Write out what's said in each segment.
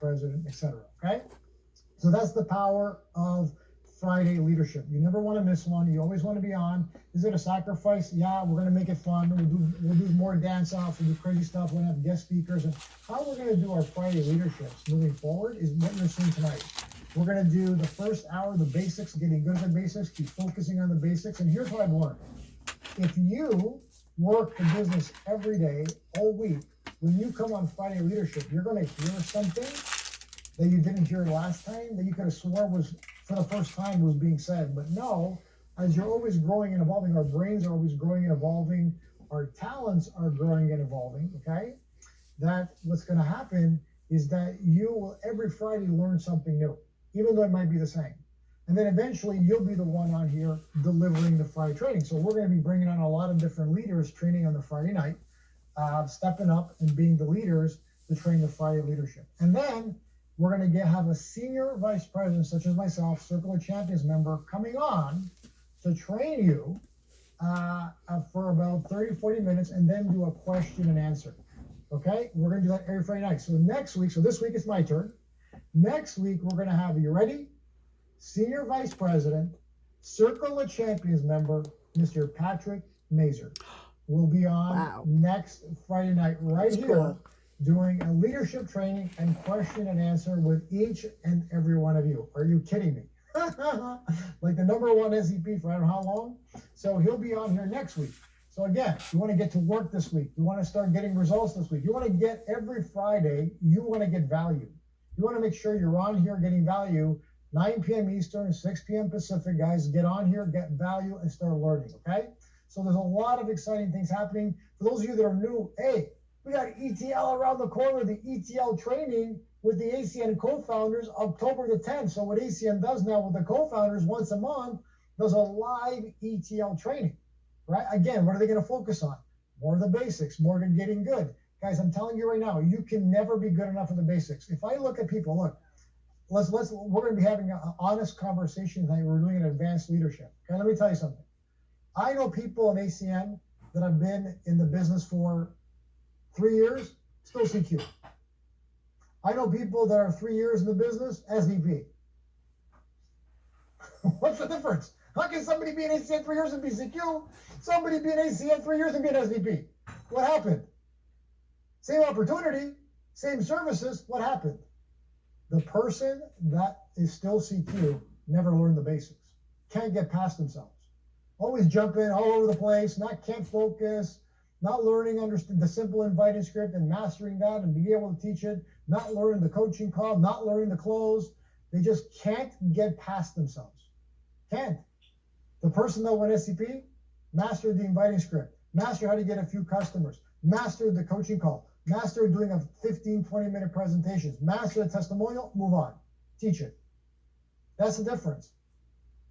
president, etc. Okay? So that's the power of Friday leadership. You never want to miss one. You always want to be on. Is it a sacrifice? Yeah, we're going to make it fun. We'll do more dance offs. We'll do crazy stuff. We're going to have guest speakers. And how we're going to do our Friday leaderships moving forward is what you're seeing tonight. We're going to do the first hour, the basics, getting good at the basics, keep focusing on the basics. And here's what I've learned. If you work the business every day, all week, when you come on Friday leadership, you're going to hear something that you didn't hear last time, that you could have sworn was for the first time was being said. But no, as you're always growing and evolving, our brains are always growing and evolving, our talents are growing and evolving, okay? That what's going to happen is that you will every Friday learn something new, even though it might be the same. And then eventually you'll be the one on here delivering the Friday training. So we're going to be bringing on a lot of different leaders training on the Friday night, stepping up and being the leaders to train the Friday leadership. And then we're going to have a senior vice president, such as myself, Circle of Champions member, coming on to train you for about 30, 40 minutes, and then do a question and answer. Okay? We're going to do that every Friday night. So next week, so this week it's my turn. Next week, we're going to have, are you ready? Senior Vice President, Circle of Champions member, Mr. Patrick Mazer, will be on next Friday night right here. Cool. Doing a leadership training and question and answer with each and every one of you. Are you kidding me? Like the number one SEP for I don't know how long. So he'll be on here next week. So again, you want to get to work this week. You want to start getting results this week. You want to get every Friday, you want to get value. You want to make sure you're on here getting value. 9 p.m. Eastern, 6 p.m. Pacific, guys, get on here, get value, and start learning, okay? So there's a lot of exciting things happening. For those of you that are new, hey, we got ETL around the corner, the ETL training with the ACN co-founders, October the 10th. So what ACN does now with the co-founders once a month, does a live ETL training, right? Again, what are they going to focus on? More of the basics, more than getting good. Guys, I'm telling you right now, you can never be good enough at the basics. If I look at people, look, we're going to be having an honest conversation tonight. We're doing an advanced leadership. Okay, let me tell you something. I know people in ACN that have been in the business for 3 years, still CQ. I know people that are 3 years in the business, SVP. What's the difference? How can somebody be in ACN 3 years and be CQ? Somebody be in ACN 3 years and be an SVP? What happened? Same opportunity, same services. What happened? The person that is still CQ never learned the basics. Can't get past themselves. Always jumping all over the place, can't focus, not learning understand the simple inviting script and mastering that and being able to teach it, not learning the coaching call, not learning the close. They just can't get past themselves. Can't. The person that went SCP mastered the inviting script, mastered how to get a few customers, mastered the coaching call, mastered doing a 15, 20-minute presentations, master a testimonial, move on, teach it. That's the difference.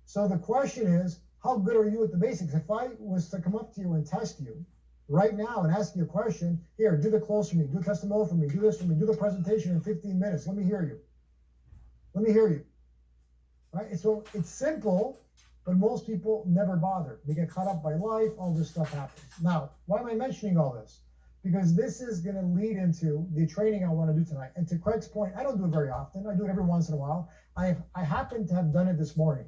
So the question is, how good are you at the basics? If I was to come up to you and test you right now and ask you a question, here, do the close for me, do a testimonial for me, do this for me, do the presentation in 15 minutes. Let me hear you. Let me hear you. Right? So it's simple, but most people never bother. They get caught up by life, all this stuff happens. Now, why am I mentioning all this? Because this is going to lead into the training I want to do tonight. And to Craig's point, I don't do it very often. I do it every once in a while. I happen to have done it this morning.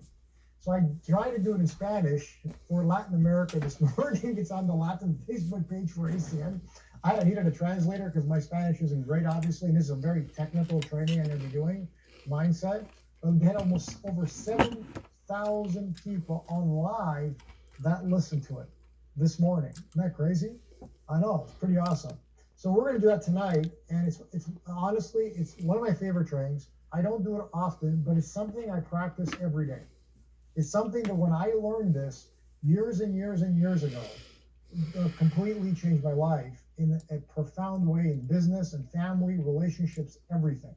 So I tried to do it in Spanish for Latin America this morning. It's on the Latin Facebook page for ACN. I needed a translator because my Spanish isn't great, obviously, and this is a very technical training I'm going to be doing, mindset. We had almost over 7,000 people on live that listened to it this morning. Isn't that crazy? I know, it's pretty awesome. So we're going to do that tonight, and it's honestly, it's one of my favorite trainings. I don't do it often, but it's something I practice every day. It's something that when I learned this years and years and years ago, it completely changed my life in a profound way in business and family, relationships, everything.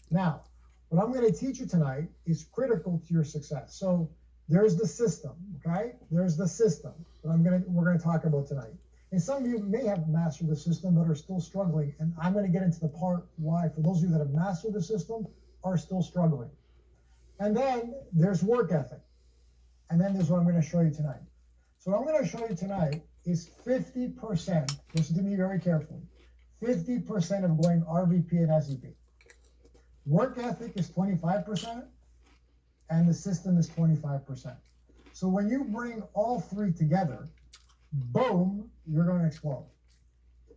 Now, what I'm going to teach you tonight is critical to your success. So there's the system, okay? There's the system that we're going to talk about tonight. And some of you may have mastered the system but are still struggling. And I'm going to get into the part why, for those of you that have mastered the system, are still struggling. And then there's work ethic. And then there's what I'm going to show you tonight. So what I'm going to show you tonight is 50%, listen to me very carefully, 50% of going RVP and SEP. Work ethic is 25%, and the system is 25%. So when you bring all three together, boom, you're going to explode.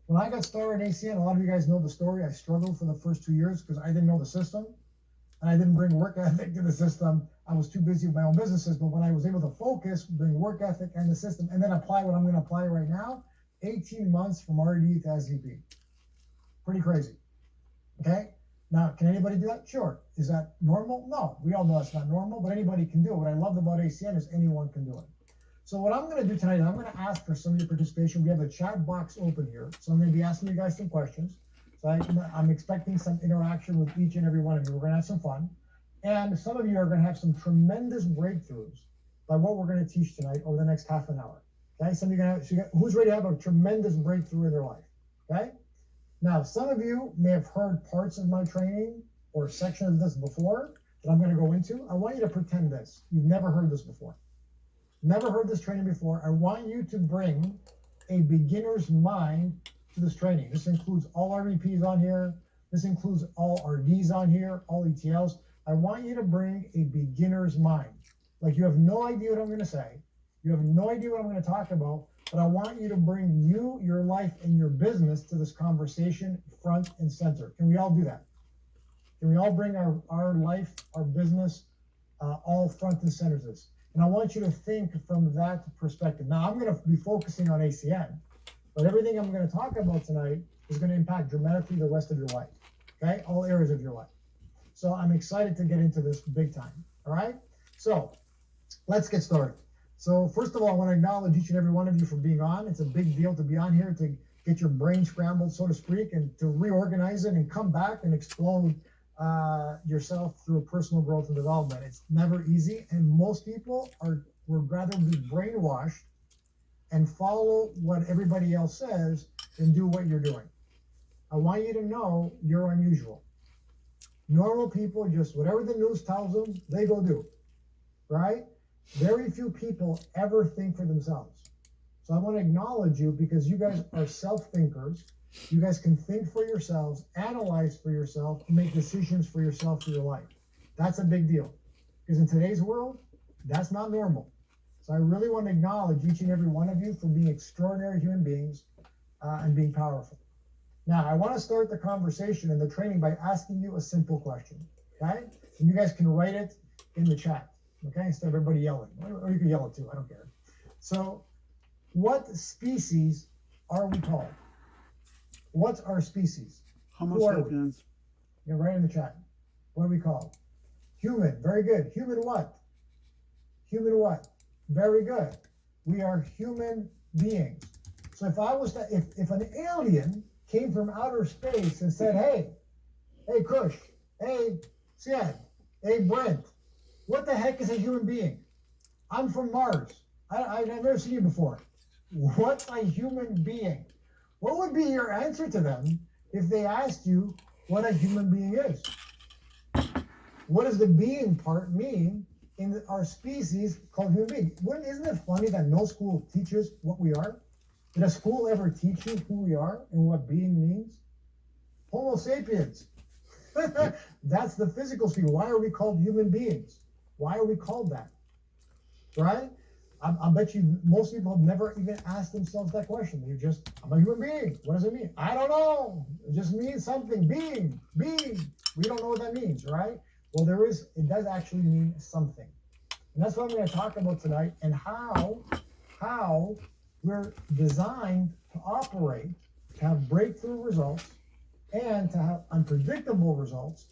When I got started in ACN, a lot of you guys know the story. I struggled for the first 2 years because I didn't know the system, and I didn't bring work ethic to the system. I was too busy with my own businesses. But when I was able to focus, bring work ethic and the system, and then apply what I'm going to apply right now, 18 months from RD to SVP. Pretty crazy. Okay? Now, can anybody do that? Sure. Is that normal? No. We all know that's not normal, but anybody can do it. What I loved about ACN is anyone can do it. So what I'm going to do tonight is I'm going to ask for some of your participation. We have a chat box open here. So I'm going to be asking you guys some questions. So I'm expecting some interaction with each and every one of you. We're going to have some fun. And some of you are going to have some tremendous breakthroughs by what we're going to teach tonight over the next half an hour. Okay? Some of you are going to, who's ready to have a tremendous breakthrough in their life? Okay? Now, some of you may have heard parts of my training or sections of this before that I'm going to go into. I want you to pretend this. You've never heard this before. Never heard this training before. I want you to bring a beginner's mind to this training. This includes all RVPs on here. This includes all RDs on here, all ETLs. I want you to bring a beginner's mind. Like you have no idea what I'm going to say. You have no idea what I'm going to talk about, but I want you to bring you, your life, and your business to this conversation front and center. Can we all do that? Can we all bring our life, our business, all front and center to this? And I want you to think from that perspective. Now, I'm going to be focusing on ACN, but everything I'm going to talk about tonight is going to impact dramatically the rest of your life, okay? All areas of your life. So I'm excited to get into this big time, all right? So let's get started. So first of all, I want to acknowledge each and every one of you for being on. It's a big deal to be on here, to get your brain scrambled, so to speak, and to reorganize it and come back and explode yourself through personal growth and development. It's never easy, and most people would rather be brainwashed and follow what everybody else says than do what you're doing. I want you to know you're unusual. Normal people, just whatever the news tells them, they go do, right? Very few people ever think for themselves. So I want to acknowledge you because you guys are self-thinkers. You guys can think for yourselves, analyze for yourself, and make decisions for yourself for your life. That's a big deal. Because in today's world, that's not normal. So I really want to acknowledge each and every one of you for being extraordinary human beings and being powerful. Now, I want to start the conversation and the training by asking you a simple question, okay? And you guys can write it in the chat, okay? Instead of everybody yelling. Or you can yell it too, I don't care. So, what species are we called? What's our species? Homo sapiens. You can write in the chat. What are we called? Human. Very good. Human what? Human what? Very good. We are human beings. So if I was to, if an alien came from outer space and said, hey Kush, hey Siad, hey Brent, what the heck is a human being? I'm from Mars. I've never seen you before. What's a human being? What would be your answer to them if they asked you what a human being is? What does the being part mean in our species called human being? Isn't it funny that no school teaches what we are? Did a school ever teach you who we are and what being means? Homo sapiens. That's the physical species. Why are we called human beings? Why are we called that? Right? I bet you most people have never even asked themselves that question. They're just, I'm a human being. What does it mean? I don't know. It just means something. Being. We don't know what that means, right? Well, it does actually mean something. And that's what I'm going to talk about tonight, and how we're designed to operate, to have breakthrough results, and to have unpredictable results,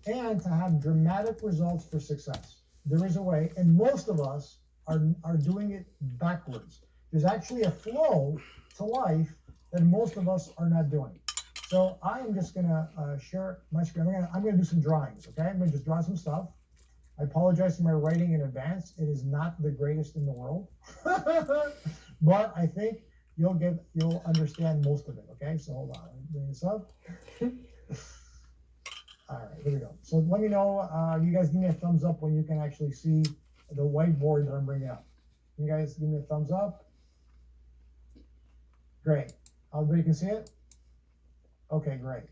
and to have dramatic results for success. There is a way, and most of us are doing it backwards. There's actually a flow to life that most of us are not doing. So I am just gonna share my screen. I'm gonna do some drawings, okay? I'm gonna just draw some stuff. I apologize for my writing in advance. It is not the greatest in the world, but I think you'll understand most of it, okay? So hold on, I'm bring this up. All right, here we go. So let me know, you guys give me a thumbs up when you can actually see the whiteboard that I'm bringing up. You guys give me a thumbs up. Great. Everybody can see it? Okay, great.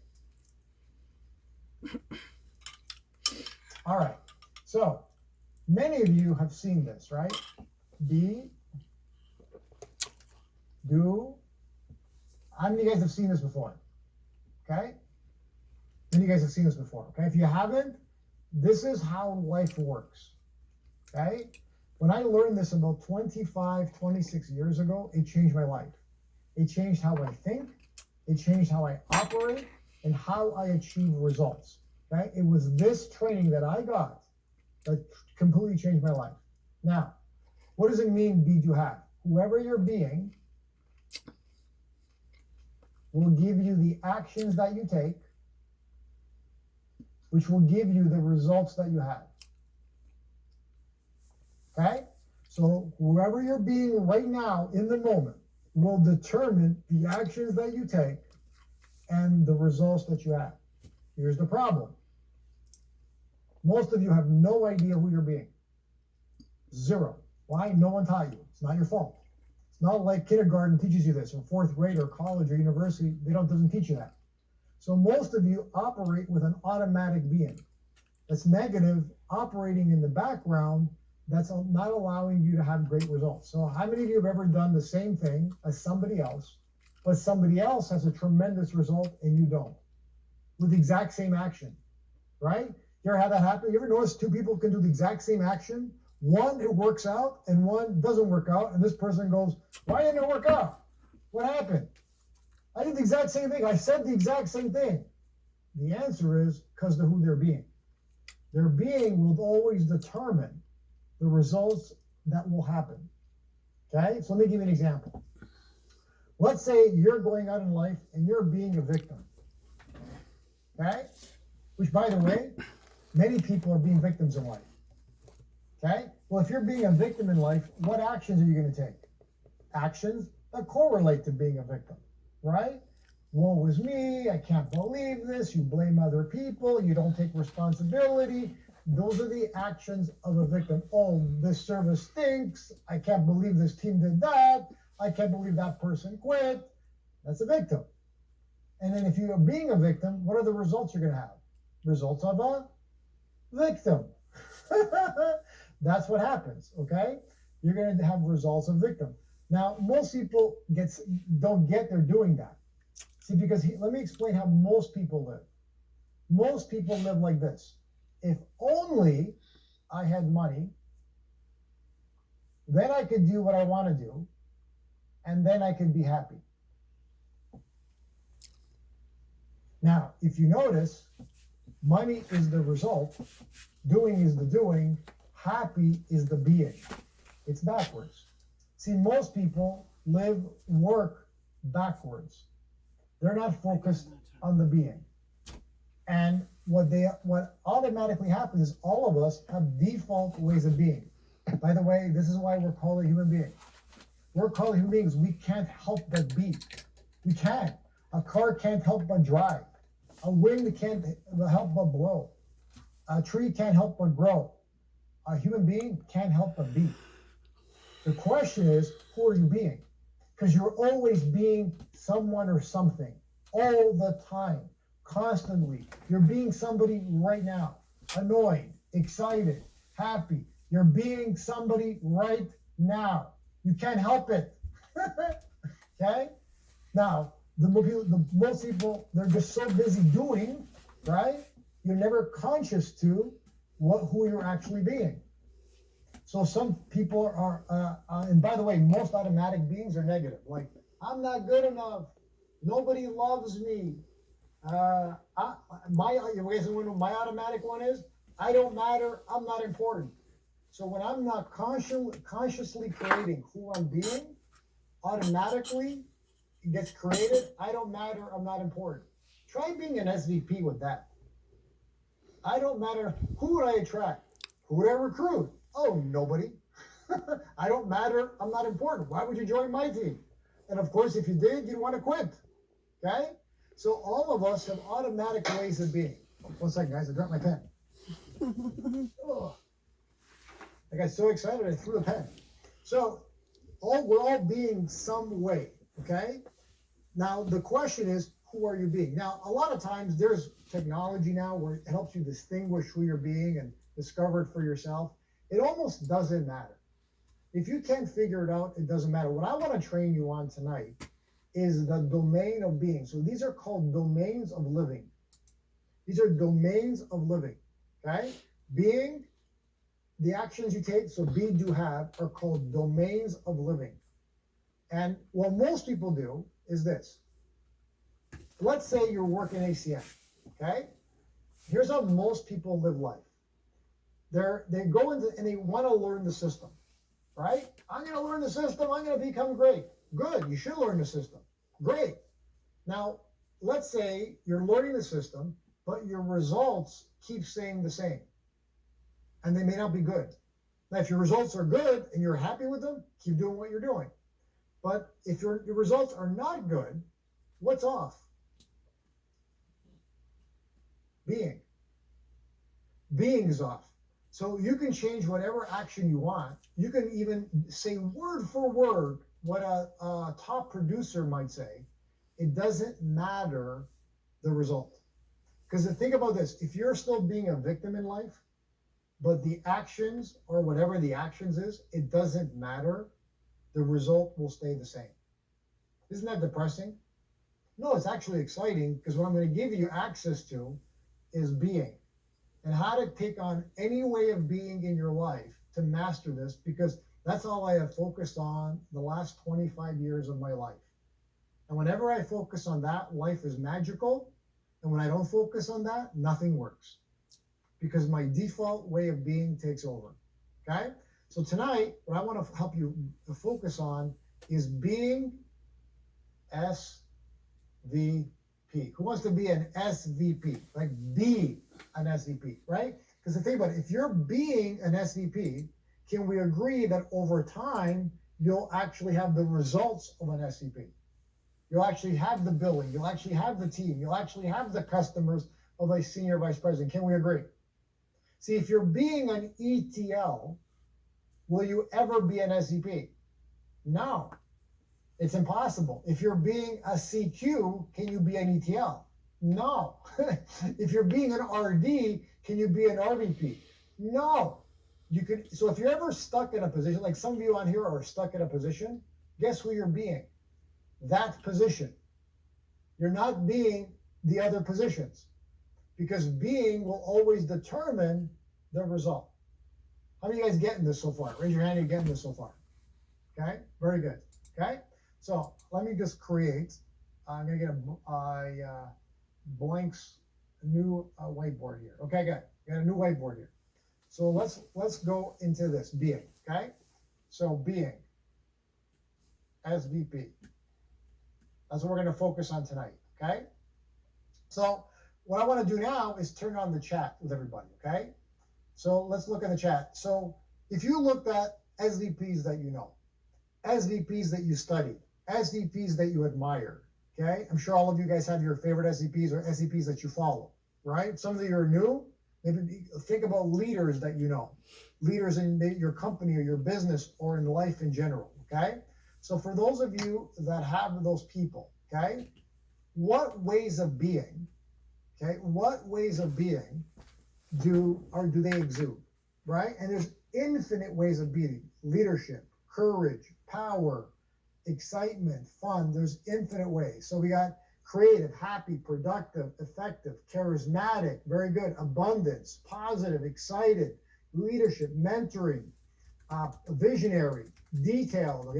All right. So many of you have seen this, right? Be, do. How many of you guys have seen this before? Okay. Many of you guys have seen this before. Okay. If you haven't, this is how life works. Okay. When I learned this about 25, 26 years ago, it changed my life. It changed how I think. It changed how I operate and how I achieve results. Okay. It was this training that I got that completely changed my life. Now, what does it mean, be, do, have? Whoever you're being will give you the actions that you take, which will give you the results that you have. Okay? So whoever you're being right now in the moment will determine the actions that you take and the results that you have. Here's the problem. Most of you have no idea who you're being. Zero. Why? No one taught you. It's not your fault. It's not like kindergarten teaches you this, or fourth grade, or college, or university. Doesn't teach you that. So most of you operate with an automatic being that's negative, operating in the background, that's not allowing you to have great results. So how many of you have ever done the same thing as somebody else, but somebody else has a tremendous result and you don't, with the exact same action, right? You ever had that happen? You ever notice two people can do the exact same action? One, it works out, and one doesn't work out, and this person goes, why didn't it work out? What happened? I did the exact same thing. I said the exact same thing. The answer is because of who they're being. Their being will always determine the results that will happen. Okay? So let me give you an example. Let's say you're going out in life and you're being a victim. Okay? Which, by the way, many people are being victims in life. Okay? Well, if you're being a victim in life, what actions are you going to take? Actions that correlate to being a victim, right? Woe is me, I can't believe this, you blame other people, you don't take responsibility. Those are the actions of a victim. Oh, this service stinks, I can't believe this team did that, I can't believe that person quit. That's a victim. And then if you're being a victim, what are the results you're going to have? Results of a victim. That's what happens, okay? You're going to have results of victim. Now, most people don't get they're doing that. See, because let me explain how most people live. Most people live like this. If only I had money, then I could do what I want to do, and then I could be happy. Now, if you notice, money is the result, doing is the doing, happy is the being. It's backwards. See, most people work backwards. They're not focused on the being. And what automatically happens is all of us have default ways of being. By the way, this is why we're called a human being. We're called human beings. We can't help but be. We can't. A car can't help but drive. A wind can't help but blow. A tree can't help but grow. A human being can't help but be. The question is, who are you being? Because you're always being someone or something all the time, constantly. You're being somebody right now, annoyed, excited, happy. You're being somebody right now. You can't help it. Okay? Now, the most people, they're just so busy doing, right? You're never conscious to who you're actually being. So some people are, and by the way, most automatic beings are negative. Like, I'm not good enough. Nobody loves me. You guys know what my automatic one is? I don't matter. I'm not important. So when I'm not consciously creating who I'm being, automatically it gets created. I don't matter. I'm not important. Try being an SVP with that. I don't matter. Who would I attract? Who would I recruit? Oh, nobody. I don't matter. I'm not important. Why would you join my team? And of course, if you did, you'd want to quit. Okay? So all of us have automatic ways of being. 1 second, guys. I dropped my pen. Oh. I got so excited I threw the pen. So we're all being some way. Okay? Now, the question is, who are you being? Now, a lot of times there's technology now where it helps you distinguish who you're being and discover it for yourself. It almost doesn't matter. If you can't figure it out, it doesn't matter. What I want to train you on tonight is the domain of being. So these are called domains of living. These are domains of living, okay? Being, the actions you take, so be, do, have, are called domains of living. And what most people do is this. Let's say you're working ACM, okay? Here's how most people live life. They go into and they want to learn the system, right? I'm going to learn the system. I'm going to become great. Good. You should learn the system. Great. Now, let's say you're learning the system, but your results keep staying the same, and they may not be good. Now, if your results are good and you're happy with them, keep doing what you're doing. But if your results are not good, what's off? Being. Being is off. So you can change whatever action you want. You can even say word for word what a top producer might say. It doesn't matter the result. Because think about this, if you're still being a victim in life, but the actions or whatever the actions is, it doesn't matter, the result will stay the same. Isn't that depressing? No, it's actually exciting, because what I'm going to give you access to is being and how to take on any way of being in your life to master this, because that's all I have focused on the last 25 years of my life. And whenever I focus on that, life is magical. And when I don't focus on that, nothing works, because my default way of being takes over. Okay? So tonight, what I want to help you focus on is being SVP. Who wants to be an SVP? Like, be an SVP, right? Because the thing about it, if you're being an SVP, can we agree that over time, you'll actually have the results of an SVP? You'll actually have the billing. You'll actually have the team. You'll actually have the customers of a senior vice president. Can we agree? See, if you're being an ETL, will you ever be an SVP? No, it's impossible. If you're being a CQ, can you be an ETL? No. If you're being an RD, can you be an RVP? No. You could. So if you're ever stuck in a position, like some of you on here are stuck in a position, guess who you're being? That position. You're not being the other positions, because being will always determine the result. How many of you guys getting this so far? Raise your hand if you're getting this so far. Okay, very good. Okay, so let me just create. I'm gonna get a new whiteboard here. Okay, good. Got a new whiteboard here. So let's go into this being. Okay, so being SVP. That's what we're going to focus on tonight, okay? So what I want to do now is turn on the chat with everybody, okay? So let's look at the chat. So if you looked at SVPs that you know, SVPs that you studied, SVPs that you admire, okay? I'm sure all of you guys have your favorite SVPs or SVPs that you follow, right? Some of you are new. Maybe think about leaders that you know, leaders in your company or your business or in life in general, okay? So for those of you that have those people, okay, what ways of being, okay, what ways of being do they exude, right? And there's infinite ways of being: leadership, courage, power, excitement, fun. There's infinite ways. So we got creative, happy, productive, effective, charismatic, very good, abundance, positive, excited, leadership, mentoring, visionary, detailed,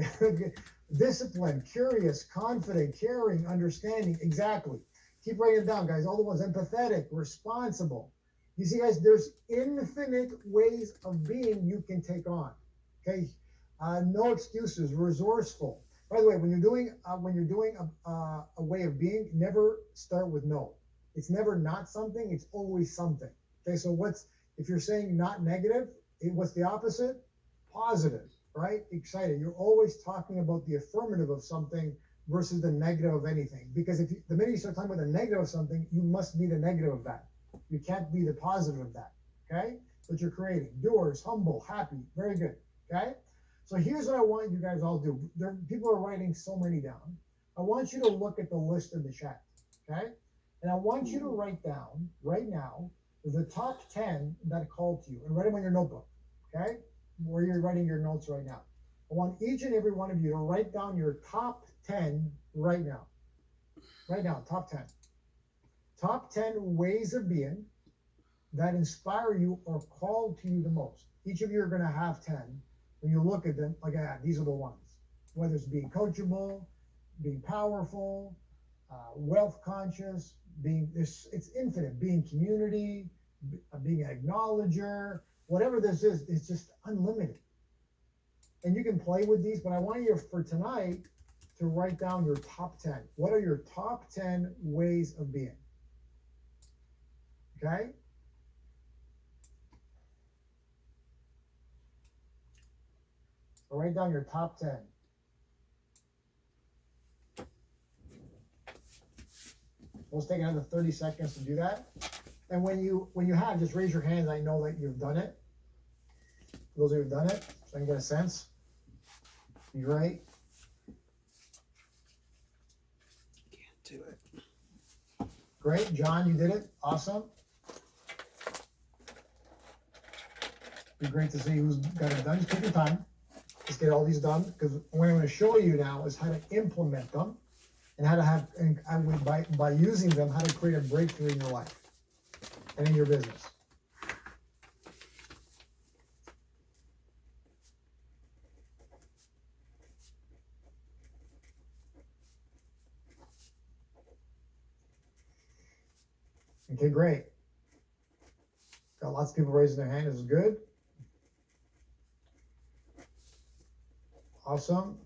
disciplined, curious, confident, caring, understanding. Exactly. Keep writing it down, guys. All the ones: empathetic, responsible. You see, guys, there's infinite ways of being you can take on. Okay, no excuses. Resourceful. By the way, when you're doing a way of being, never start with no. It's never not something. It's always something. Okay, so if you're saying not negative? What's the opposite? Positive, right? Excited. You're always talking about the affirmative of something versus the negative of anything. Because the minute you start talking about the negative of something, you must be the negative of that. You can't be the positive of that. Okay? But you're creating. Doers, humble, happy. Very good. Okay? So here's what I want you guys all to do. People are writing so many down. I want you to look at the list in the chat. Okay? And I want you to write down right now the top 10 that call to you and write them on your notebook. Okay? Where you're writing your notes right now. I want each and every one of you to write down your top 10 right now. Right now, top 10. Top 10 ways of being that inspire you or call to you the most. Each of you are going to have 10. When you look at them, like, these are the ones. Whether it's being coachable, being powerful, wealth conscious, being this, it's infinite, being community, being an acknowledger, whatever this is, it's just unlimited. And you can play with these, but I want you for tonight to write down your top 10. What are your top 10 ways of being? Okay? So write down your top 10. Let's take another 30 seconds to do that. And when you have, just raise your hands. I know that you've done it. For those of you who've done it, so I can get a sense. Be great. Can't do it. Great. John, you did it. Awesome. Be great to see who's got it done. Just take your time. Let's get all these done, because what I'm going to show you now is how to implement them and how to have, and by using them, how to create a breakthrough in your life and in your business. Okay, great. Got lots of people raising their hand. This is good. Awesome.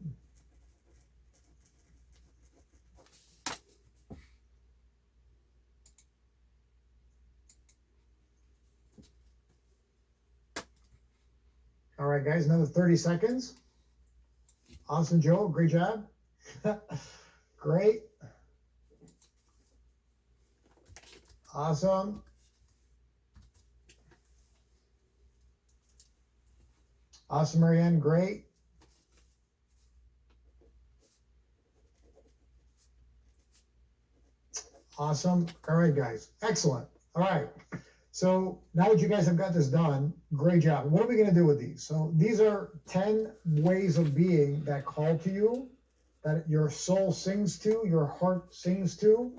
All right, guys, another 30 seconds. Awesome, Joe. Great job. Great. Awesome. Awesome, Marianne. Great. Awesome. All right, guys. Excellent. All right. So now that you guys have got this done, great job. What are we going to do with these? So these are 10 ways of being that call to you, that your soul sings to, your heart sings to.